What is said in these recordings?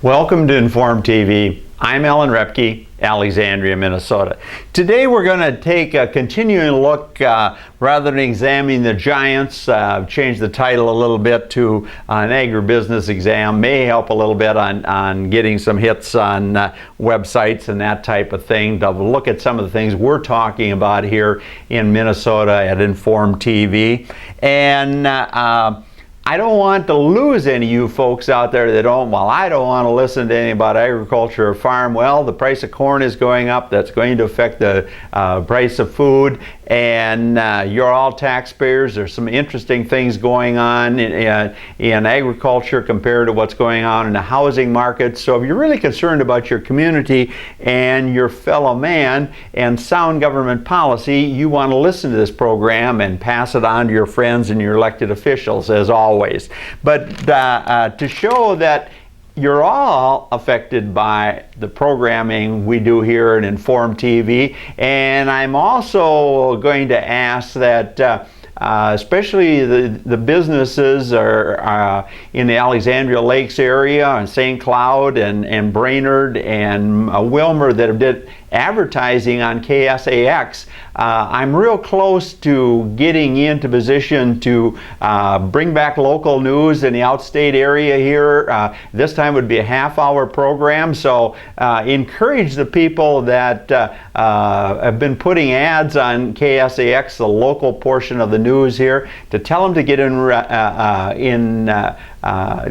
Welcome to Inform TV. I'm Alan Repke, Alexandria, Minnesota. Today we're going to take a continuing look, rather than examining the giants, change the title a little bit to an agribusiness exam. May help a little bit on getting some hits on websites and that type of thing, to look at some of the things we're talking about here in Minnesota at Inform TV. And I don't want to lose any of you folks out there that don't, well, I don't want to listen to anything about agriculture or farm. Well, the price of corn is going up. That's going to affect the price of food. And you're all taxpayers. There's some interesting things going on in agriculture compared to what's going on in the housing market. So if you're really concerned about your community and your fellow man and sound government policy, you want to listen to this program and pass it on to your friends and your elected officials, as always. But to show that you're all affected by the programming we do here at Inform TV, and I'm also going to ask that especially the businesses are in the Alexandria Lakes area and St. Cloud and Brainerd and Wilmer that have did advertising on KSAX. I'm real close to getting into position to bring back local news in the outstate area here. This time would be a half-hour program, so encourage the people that have been putting ads on KSAX, the local portion of the news here, to tell them to get in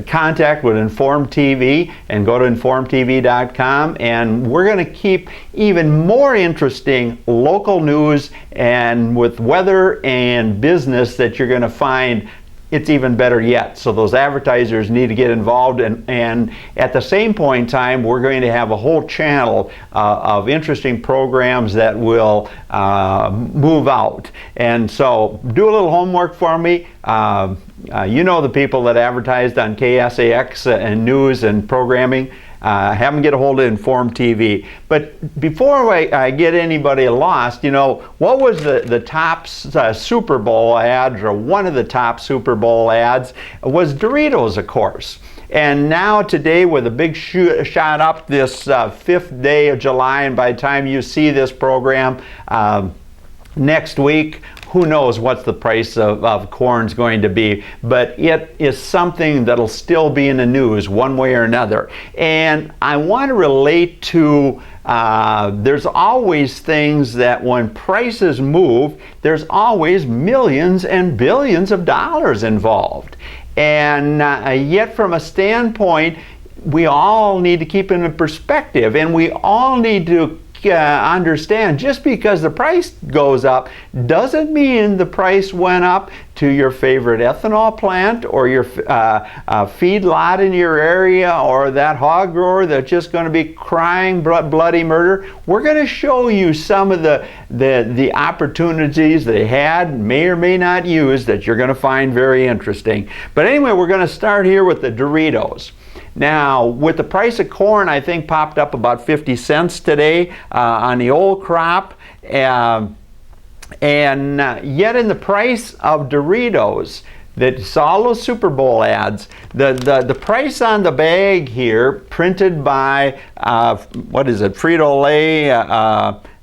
contact with Inform TV and go to informtv.com, and we're going to keep even more interesting local news and with weather and business that you're going to find. It's even better yet. So those advertisers need to get involved, and at the same point in time, we're going to have a whole channel of interesting programs that will move out. And so do a little homework for me. You know the people that advertised on KSAX and news and programming. Have them get a hold of Inform TV. But before I get anybody lost, you know, what was the top Super Bowl ads, or one of the top Super Bowl ads, was Doritos, of course. And now today, with a big shot up this 5th day of July, and by the time you see this program next week, who knows what the price of corn is going to be, but it is something that'll still be in the news one way or another. And I want to relate to, there's always things that when prices move, there's always millions and billions of dollars involved. And yet from a standpoint, we all need to keep it in perspective, and we all need to understand, just because the price goes up doesn't mean the price went up to your favorite ethanol plant or your feed lot in your area, or that hog grower that's just going to be crying bloody murder. We're going to show you some of the opportunities they had, may or may not use, that you're going to find very interesting. But anyway, we're going to start here with the Doritos. Now, with the price of corn, I think popped up about 50 cents today on the old crop, and yet in the price of Doritos, that saw those Super Bowl ads, the price on the bag here, printed by what is it, Frito-Lay,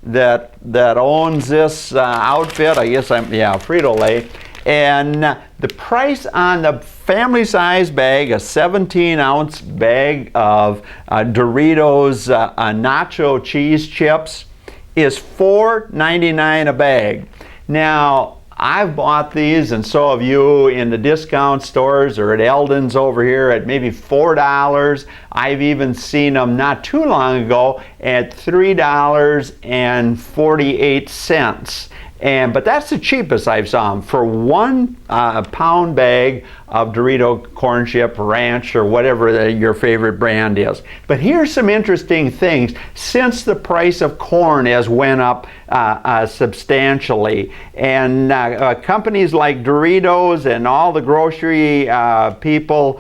that owns this outfit. I guess Frito-Lay. And the price on the family size bag, a 17-ounce bag of Doritos nacho cheese chips, is $4.99 a bag. Now, I've bought these, and so have you, in the discount stores or at Eldon's over here at maybe $4. I've even seen them not too long ago at $3.48. But that's the cheapest I've saw them, for 1 pound bag of Dorito corn chip ranch, or whatever your favorite brand is. But here's some interesting things since the price of corn has went up substantially, and companies like Doritos and all the grocery people,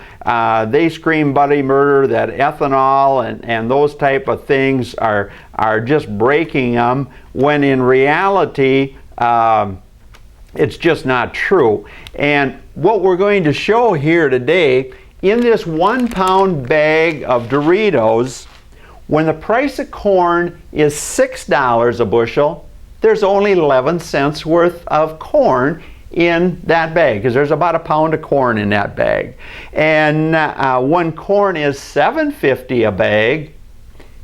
they scream bloody murder that ethanol and those type of things are just breaking them, when in reality it's just not true. And what we're going to show here today in this 1 pound bag of Doritos, when the price of corn is $6 a bushel, there's only 11 cents worth of corn in that bag, because there's about a pound of corn in that bag. And when corn is $7.50 a bag,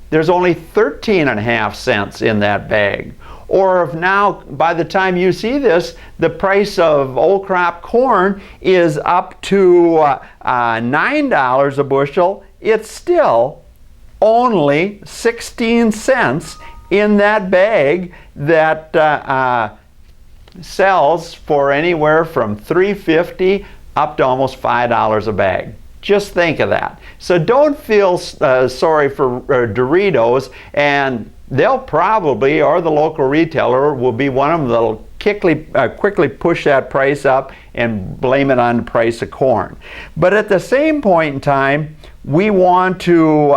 there's only 13.5 cents in that bag. Or if now, by the time you see this, the price of old crop corn is up to $9 a bushel, it's still only 16 cents in that bag that sells for anywhere from $3.50 up to almost $5 a bag. Just think of that. So don't feel sorry for Doritos, and they'll probably, or the local retailer will be one of them that'll quickly push that price up and blame it on the price of corn. But at the same point in time, we want to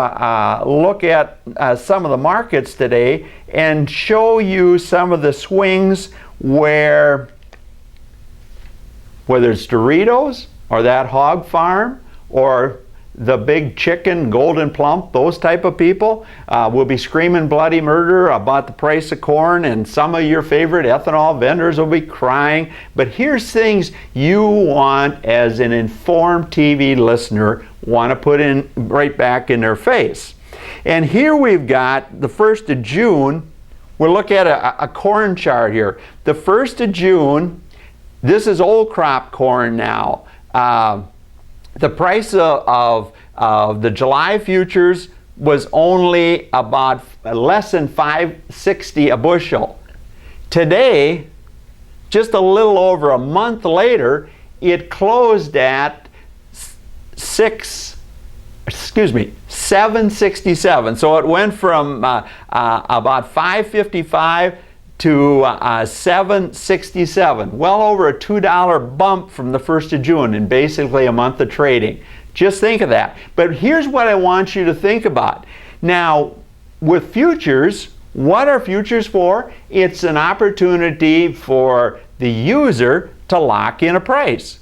look at some of the markets today and show you some of the swings where, whether it's Doritos or that hog farm or the big chicken, Golden Plump, those type of people will be screaming bloody murder about the price of corn, and some of your favorite ethanol vendors will be crying. But here's things you want, as an informed TV listener, want to put in right back in their face. And here we've got the 1st of June. We'll look at a corn chart here. The 1st of June, this is old crop corn now. The price of the July futures was only about less than $5.60 a bushel. Today, just a little over a month later, it closed at $7.67. So it went from about $5.55 to $7.67, well over a $2 bump from the 1st of June in basically a month of trading. Just think of that. But here's what I want you to think about. Now, with futures, what are futures for? It's an opportunity for the user to lock in a price.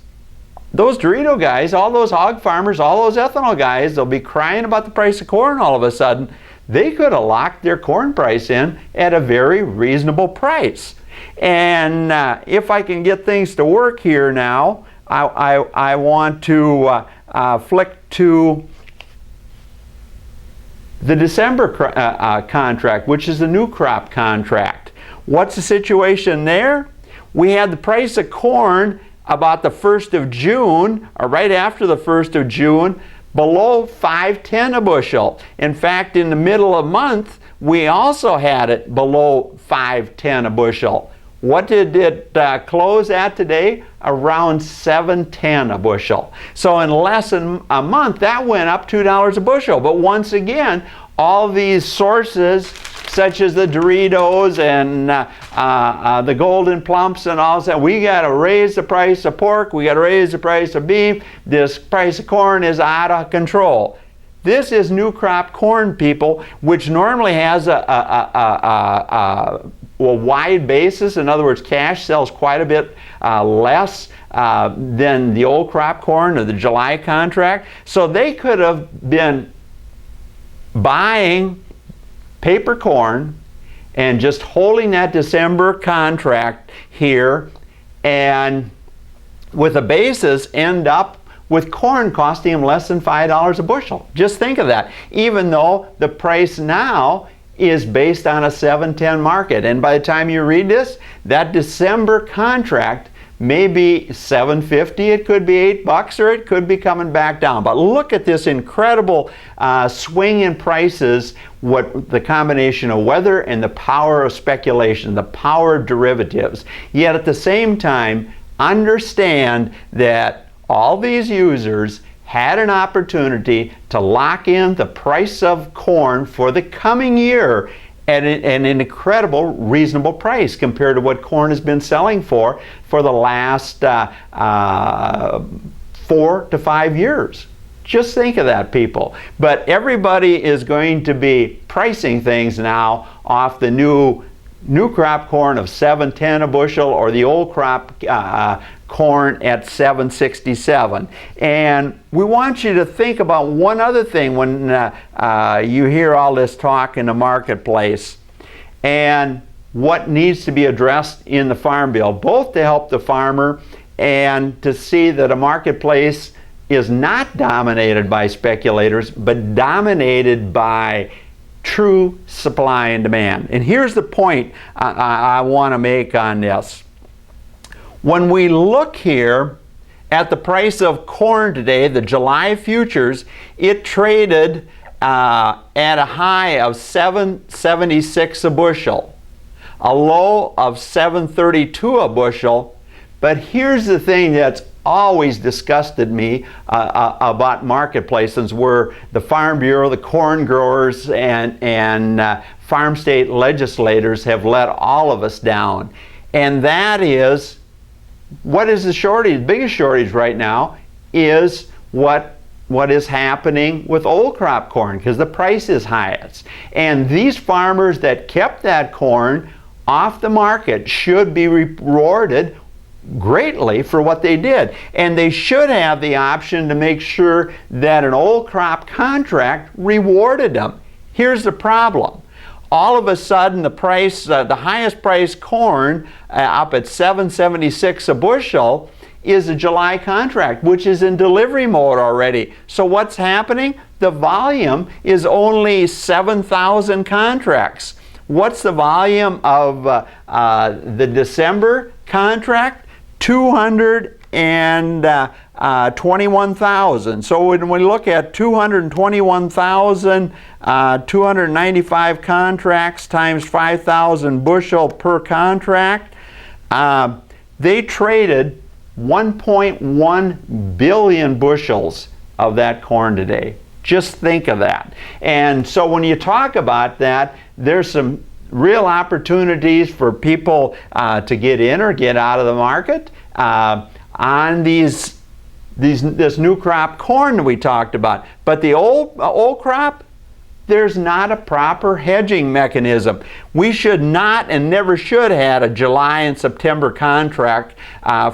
Those Dorito guys, all those hog farmers, all those ethanol guys, they'll be crying about the price of corn all of a sudden. They could have locked their corn price in at a very reasonable price. And if I can get things to work here now, I want to flick to the December contract, which is the new crop contract. What's the situation there? We had the price of corn about the 1st of June, or right after the 1st of June, below $5.10 a bushel. In fact, in the middle of the month, we also had it below $5.10 a bushel. What did it close at today? Around $7.10 a bushel. So in less than a month, that went up $2 a bushel. But once again, all these sources, such as the Doritos and the Golden Plumps and all that, we got to raise the price of pork, we got to raise the price of beef, this price of corn is out of control. This is new crop corn, people, which normally has a wide basis. In other words, cash sells quite a bit less than the old crop corn or the July contract. So they could have been buying paper corn and just holding that December contract here, and with a basis end up with corn costing them less than $5 a bushel. Just think of that, even though the price now is based on a $7.10 market. And by the time you read this, that December contract may be $7.50, it could be $8, or it could be coming back down. But look at this incredible swing in prices, what the combination of weather and the power of speculation, the power of derivatives. Yet at the same time, understand that all these users had an opportunity to lock in the price of corn for the coming year at an incredible, reasonable price compared to what corn has been selling for the last 4 to 5 years. Just think of that, people. But everybody is going to be pricing things now off the new crop corn of $7.10 a bushel, or the old crop corn at $7.67. And we want you to think about one other thing when you hear all this talk in the marketplace, and what needs to be addressed in the Farm Bill, both to help the farmer and to see that a marketplace is not dominated by speculators, but dominated by true supply and demand. And here's the point I want to make on this. When we look here at the price of corn today, the July futures, it traded at a high of $7.76 a bushel, a low of $7.32 a bushel. But here's the thing that's always disgusted me about marketplaces, where the Farm Bureau, the corn growers, and farm state legislators have let all of us down. And that is, what is the shortage? The biggest shortage right now is what is happening with old crop corn, because the price is highest. And these farmers that kept that corn off the market should be rewarded greatly for what they did. And they should have the option to make sure that an old crop contract rewarded them. Here's the problem. All of a sudden, the price, the highest priced corn up at $7.76 a bushel is a July contract, which is in delivery mode already. So what's happening? The volume is only 7,000 contracts. What's the volume of the December contract? 221,000. So when we look at 221,295 contracts times 5,000 bushel per contract, they traded 1.1 billion bushels of that corn today. Just think of that. And so when you talk about that, there's some real opportunities for people to get in or get out of the market on this new crop corn that we talked about. But the old crop, there's not a proper hedging mechanism. We should not and never should have had a July and September contract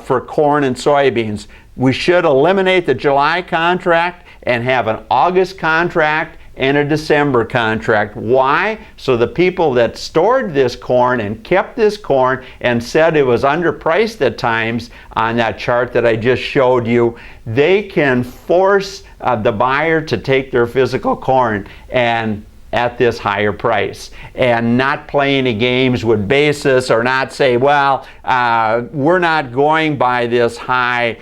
for corn and soybeans. We should eliminate the July contract and have an August contract and a December contract. Why? So the people that stored this corn and kept this corn and said it was underpriced at times on that chart that I just showed you, they can force the buyer to take their physical corn and at this higher price, and not play any games with basis, or not say, well, we're not going by this high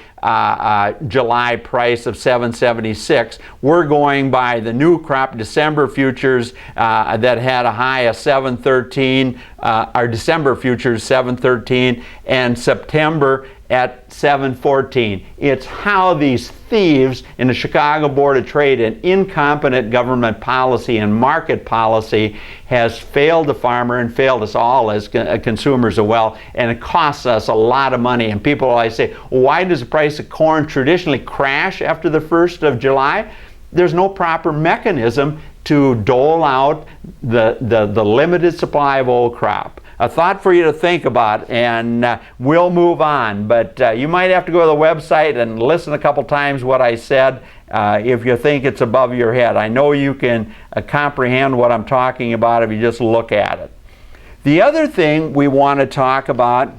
July price of $7.76. We're going by the new crop December futures that had a high of $7.13, our December futures $7.13, and September at $7.14. It's how these thieves in the Chicago Board of Trade and incompetent government policy and market policy has failed the farmer and failed us all as consumers as well, and it costs us a lot of money. And people always say, why does the price of corn traditionally crash after the 1st of July? There's no proper mechanism to dole out the limited supply of old crop. A thought for you to think about, and we'll move on. But you might have to go to the website and listen a couple times what I said if you think it's above your head. I know you can comprehend what I'm talking about if you just look at it. The other thing we want to talk about,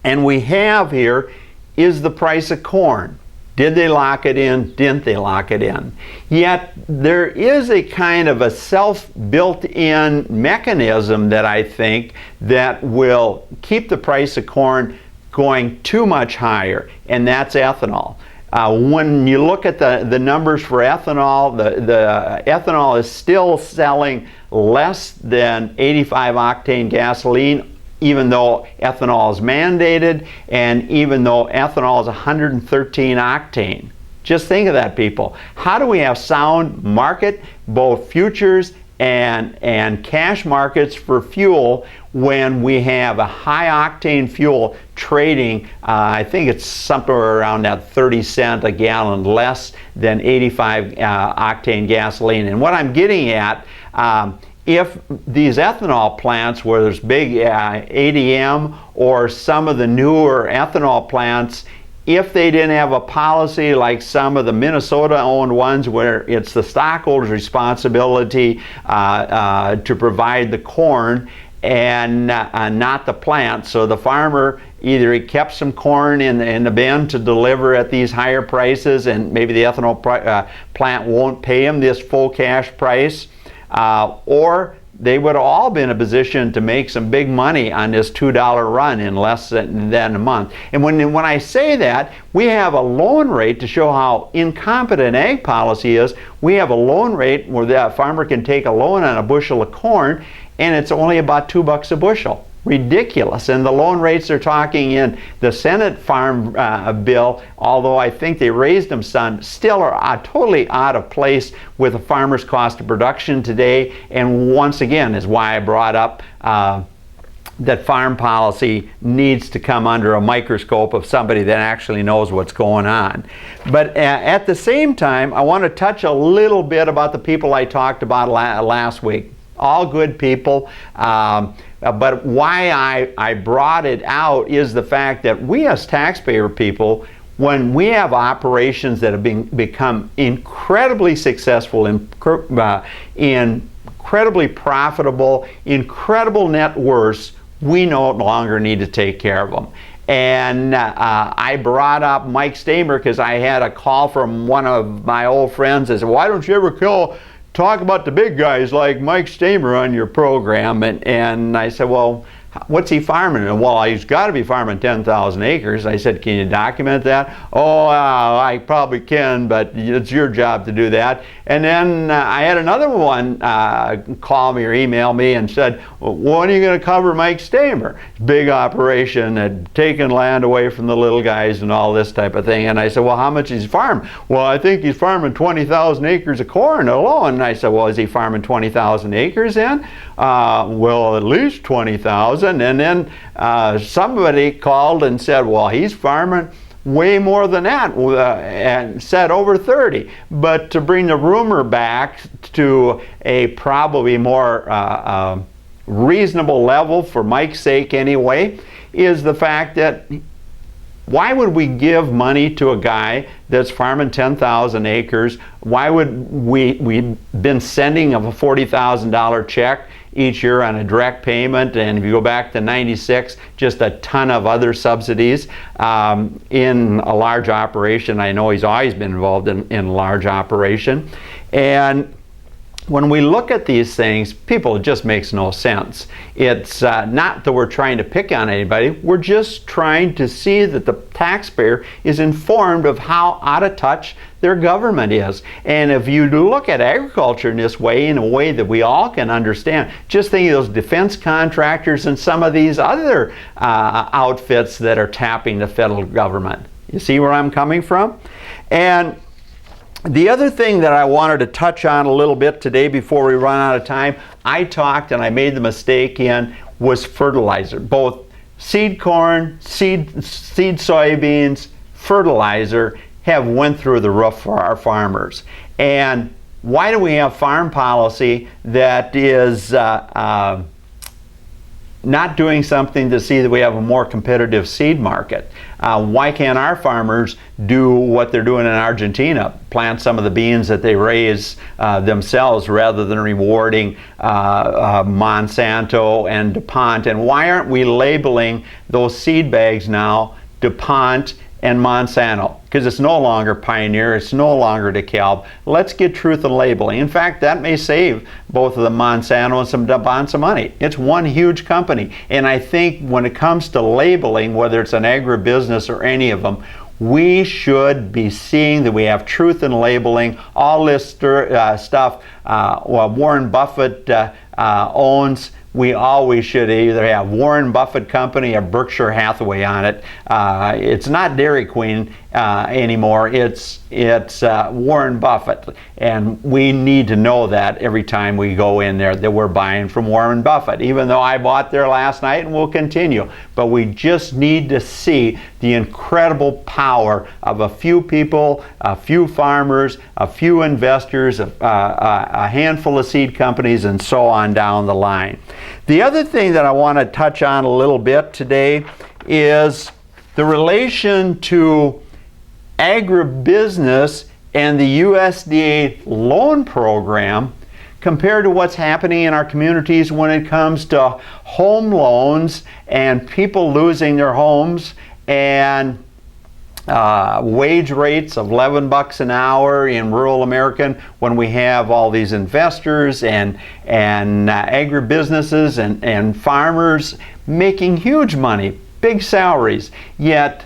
and we have here, is the price of corn. Did they lock it in? Didn't they lock it in? Yet there is a kind of a self-built-in mechanism that I think that will keep the price of corn going too much higher, and that's ethanol. When you look at the numbers for ethanol, the ethanol is still selling less than 85 octane gasoline, even though ethanol is mandated, and even though ethanol is 113 octane. Just think of that, people. How do we have sound market, both futures and cash markets for fuel, when we have a high octane fuel trading, I think it's somewhere around that 30 cents a gallon less than 85 octane gasoline? And what I'm getting at if these ethanol plants, where there's big ADM or some of the newer ethanol plants, if they didn't have a policy like some of the Minnesota-owned ones where it's the stockholder's responsibility to provide the corn and not the plant, so the farmer either he kept some corn in the bin to deliver at these higher prices, and maybe the ethanol plant won't pay him this full cash price, or they would have all been in a position to make some big money on this $2 run in less than a month. And when I say that, we have a loan rate to show how incompetent ag policy is. We have a loan rate where the farmer can take a loan on a bushel of corn, and it's only about $2 a bushel. Ridiculous. And the loan rates they're talking in the Senate Farm Bill, although I think they raised them some, still are totally out of place with the farmer's cost of production today. And once again is why I brought up that farm policy needs to come under a microscope of somebody that actually knows what's going on. But at the same time, I want to touch a little bit about the people I talked about last week. All good people. But why I brought it out is the fact that we as taxpayer people, when we have operations that have become incredibly successful, incredibly profitable, incredible net worths, we no longer need to take care of them. And I brought up Mike Stamer because I had a call from one of my old friends that said, why don't you ever talk about the big guys like Mike Stamer on your program? And I said, well, what's he farming? And well, he's got to be farming 10,000 acres. I said, can you document that? Oh, I probably can, but it's your job to do that. And then I had another one call me or email me and said, well, when are you going to cover Mike Stamer? Big operation at taking land away from the little guys and all this type of thing. And I said, well, how much is he farming? Well, I think he's farming 20,000 acres of corn alone. And I said, well, is he farming 20,000 acres then? Well, at least 20,000. And then somebody called and said, well, he's farming way more than that, and said over 30. But to bring the rumor back to a probably more reasonable level, for Mike's sake anyway, is the fact that why would we give money to a guy that's farming 10,000 acres? Why would we've been sending a $40,000 check each year on a direct payment, and if you go back to '96, just a ton of other subsidies in a large operation. I know he's always been involved in large operation. And when we look at these things, people, it just makes no sense. It's not that we're trying to pick on anybody, we're just trying to see that the taxpayer is informed of how out of touch their government is. And if you look at agriculture in this way, in a way that we all can understand, just think of those defense contractors and some of these other outfits that are tapping the federal government. You see where I'm coming from? And the other thing that I wanted to touch on a little bit today before we run out of time, I talked and I made the mistake was fertilizer. Both seed corn, seed soybeans, fertilizer have went through the roof for our farmers. And why do we have farm policy that is not doing something to see that we have a more competitive seed market? Why can't our farmers do what they're doing in Argentina, plant some of the beans that they raise themselves rather than rewarding Monsanto and DuPont? And why aren't we labeling those seed bags now DuPont and Monsanto? Because it's no longer Pioneer, it's no longer DeKalb. Let's get truth in labeling. In fact, that may save both of the Monsanto and some DuPont some money. It's one huge company. And I think when it comes to labeling, whether it's an agribusiness or any of them, we should be seeing that we have truth in labeling. All this stuff Warren Buffett owns, we always should either have Warren Buffett Company or Berkshire Hathaway on it. It's not Dairy Queen anymore. It's Warren Buffett, and we need to know that every time we go in there that we're buying from Warren Buffett. Even though I bought there last night and will continue, but we just need to see the incredible power of a few people, a few farmers, a few investors, a handful of seed companies, and so on. on down the line. The other thing that I want to touch on a little bit today is the relation to agribusiness and the USDA loan program compared to what's happening in our communities when it comes to home loans and people losing their homes, and wage rates of $11 an hour in rural America when we have all these investors and agribusinesses and farmers making huge money, big salaries, yet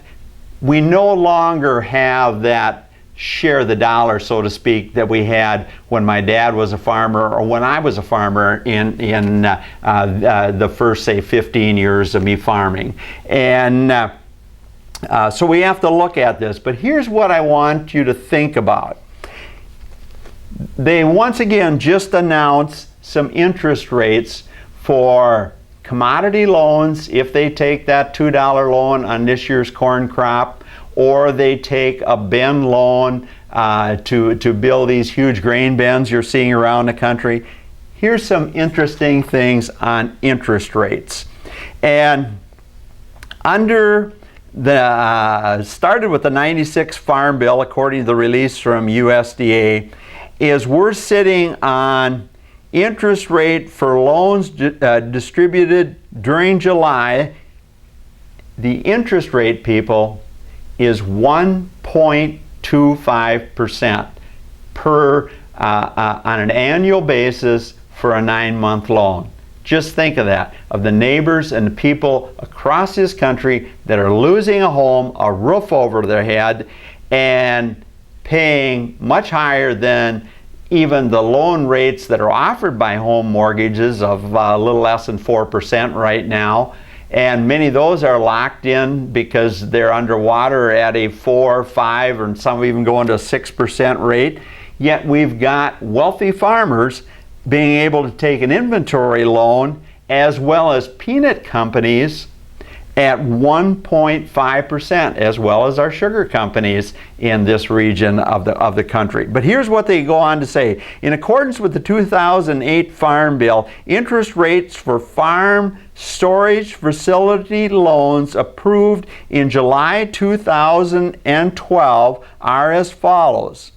we no longer have that share the dollar, so to speak, that we had when my dad was a farmer or when I was a farmer in the first, say, 15 years of me farming. And so we have to look at this. But here's what I want you to think about. They once again just announced some interest rates for commodity loans if they take that $2 loan on this year's corn crop, or they take a bin loan to build these huge grain bins you're seeing around the country. Here's some interesting things on interest rates. And under the started with the 96 Farm Bill, according to the release from USDA, is we're sitting on interest rate for loans distributed during July. The interest rate, people, is 1.25% per on an annual basis for a 9-month loan. Just think of that, of the neighbors and the people across this country that are losing a home, a roof over their head, and paying much higher than even the loan rates that are offered by home mortgages of a little less than 4% right now. And many of those are locked in because they're underwater at a 4, 5, and some even going to a 6% rate. Yet we've got wealthy farmers being able to take an inventory loan, as well as peanut companies at 1.5%, as well as our sugar companies in this region of the country. But here's what they go on to say. In accordance with the 2008 Farm Bill, interest rates for farm storage facility loans approved in July 2012 are as follows.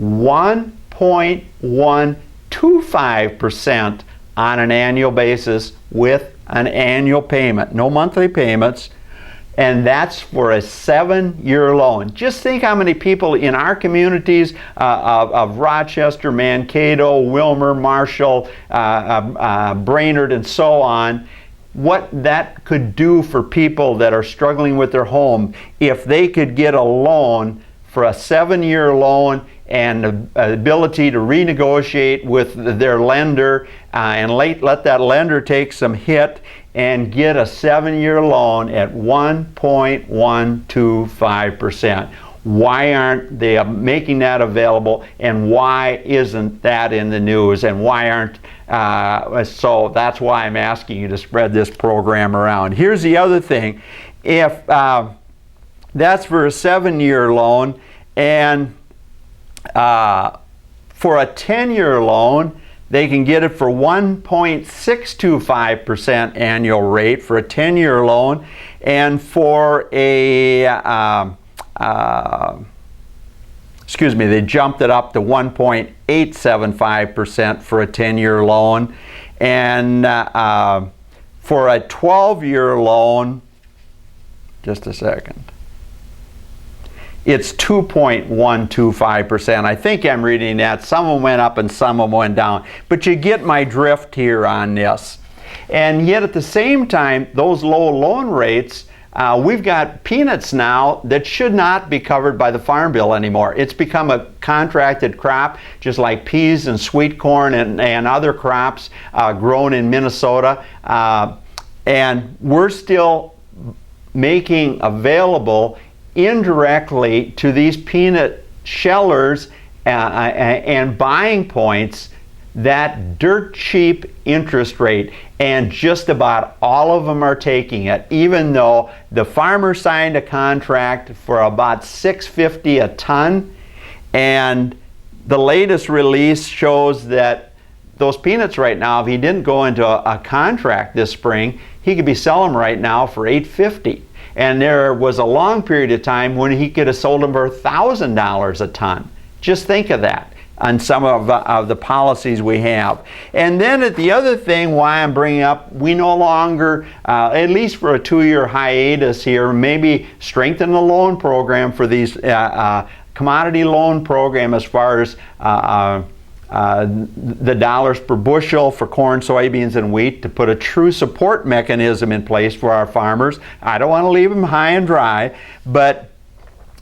1.125% on an annual basis with an annual payment, no monthly payments, and that's for a 7-year loan. Just think how many people in our communities of Rochester, Mankato, Wilmer, Marshall, Brainerd, and so on, what that could do for people that are struggling with their home if they could get a loan for a 7-year loan and the ability to renegotiate with their lender and let that lender take some hit and get a 7-year loan at 1.125%. Why aren't they making that available, and why isn't that in the news, and why aren't so that's why I'm asking you to spread this program around. Here's the other thing. If that's for a 7-year loan, and for a 10-year loan, they can get it for 1.625% annual rate for a 10-year loan, and for a they jumped it up to 1.875% for a 10-year loan, and for a 12-year loan, just a second, it's 2.125%. I think I'm reading that. Some of them went up and some of them went down. But you get my drift here on this. And yet at the same time, those low loan rates, we've got peanuts now that should not be covered by the Farm Bill anymore. It's become a contracted crop, just like peas and sweet corn and other crops grown in Minnesota. And we're still making available indirectly to these peanut shellers and buying points that dirt cheap interest rate, and just about all of them are taking it, even though the farmer signed a contract for about $6.50 a ton, and the latest release shows that those peanuts right now, if he didn't go into a contract this spring, he could be selling them right now for $8.50. And there was a long period of time when he could have sold them for $1,000 a ton. Just think of that on some of the policies we have. And then the other thing why I'm bringing up, we no longer, at least for a 2-year hiatus here, maybe strengthen the loan program for these commodity loan program as far as the dollars per bushel for corn, soybeans, and wheat, to put a true support mechanism in place for our farmers. I don't want to leave them high and dry, but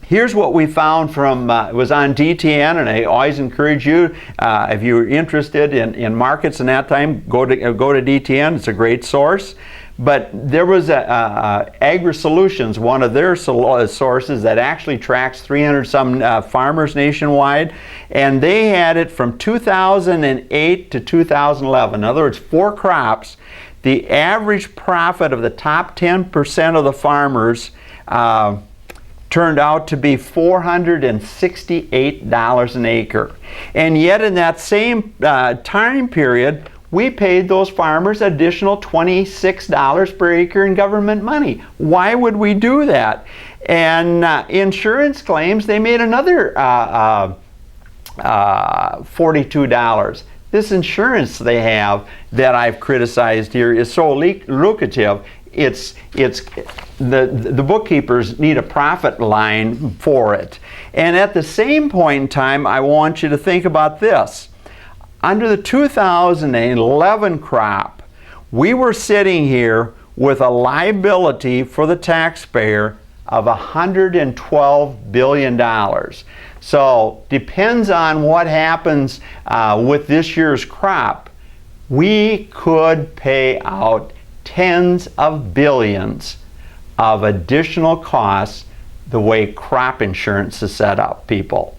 here's what we found from, it was on DTN, and I always encourage you, if you're interested in markets in that time, go to DTN. It's a great source. But there was Agri-Solutions, one of their sources that actually tracks 300-some farmers nationwide, and they had it from 2008 to 2011. In other words, 4 crops. The average profit of the top 10% of the farmers turned out to be $468 an acre. And yet in that same time period, we paid those farmers additional $26 per acre in government money. Why would we do that? And insurance claims, they made another $42. This insurance they have that I've criticized here is so lucrative. The bookkeepers need a profit line for it. And at the same point in time, I want you to think about this. Under the 2011 crop, we were sitting here with a liability for the taxpayer of $112 billion. So, depends on what happens with this year's crop. We could pay out tens of billions of additional costs the way crop insurance is set up, people.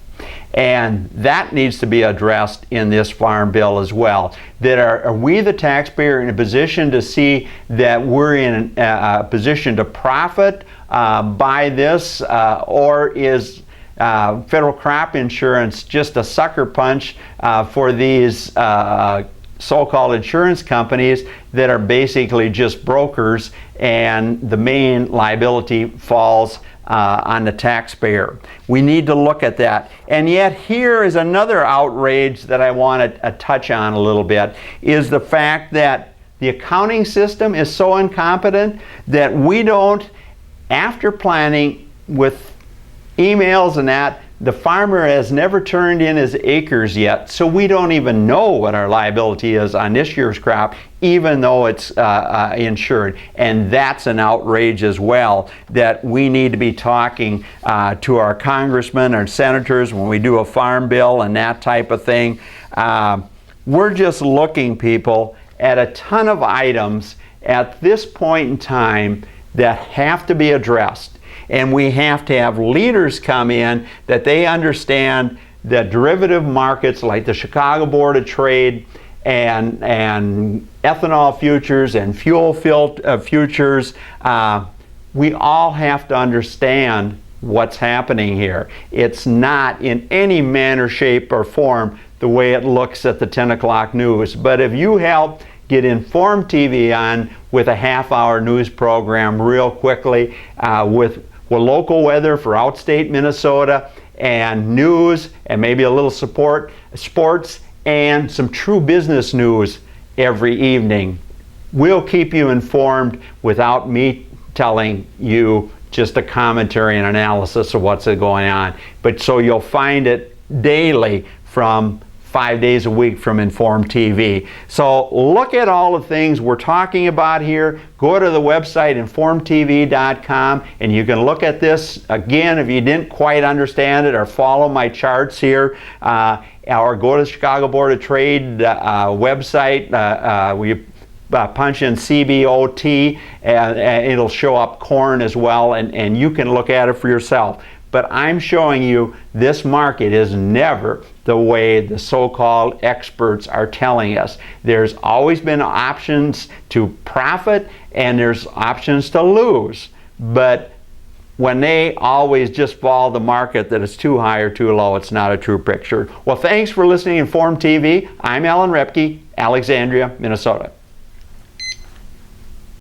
And that needs to be addressed in this farm bill as well. That are we, the taxpayer, in a position to see that we're in a position to profit by this, or is federal crop insurance just a sucker punch for these so-called insurance companies that are basically just brokers, and the main liability falls on the taxpayer? We need to look at that. And yet here is another outrage that I want to touch on a little bit, is the fact that the accounting system is so incompetent that we don't, after planning with emails and that, the farmer has never turned in his acres yet, so we don't even know what our liability is on this year's crop, even though it's insured. And that's an outrage as well, that we need to be talking to our congressmen or senators when we do a farm bill and that type of thing. We're just looking, people, at a ton of items at this point in time that have to be addressed. And we have to have leaders come in that they understand that derivative markets like the Chicago Board of Trade and ethanol futures and fuel futures, we all have to understand what's happening here. It's not in any manner, shape, or form the way it looks at the 10 o'clock news. But if you help get Informed TV on with a half-hour news program real quickly, with local weather for outstate Minnesota, and news, and maybe a little sports, and some true business news every evening, we'll keep you informed without me telling you just a commentary and analysis of what's going on. But so you'll find it daily from 5 days a week from Informed TV. So look at all the things we're talking about here. Go to the website informedtv.com, and you can look at this again if you didn't quite understand it, or follow my charts here, or go to the Chicago Board of Trade website. We punch in CBOT, and it'll show up corn as well, and you can look at it for yourself. But I'm showing you this market is never the way the so-called experts are telling us. There's always been options to profit, and there's options to lose. But when they always just follow the market that it's too high or too low. It's not a true picture. Well, thanks for listening to Inform TV. I'm Alan Repke, Alexandria, Minnesota.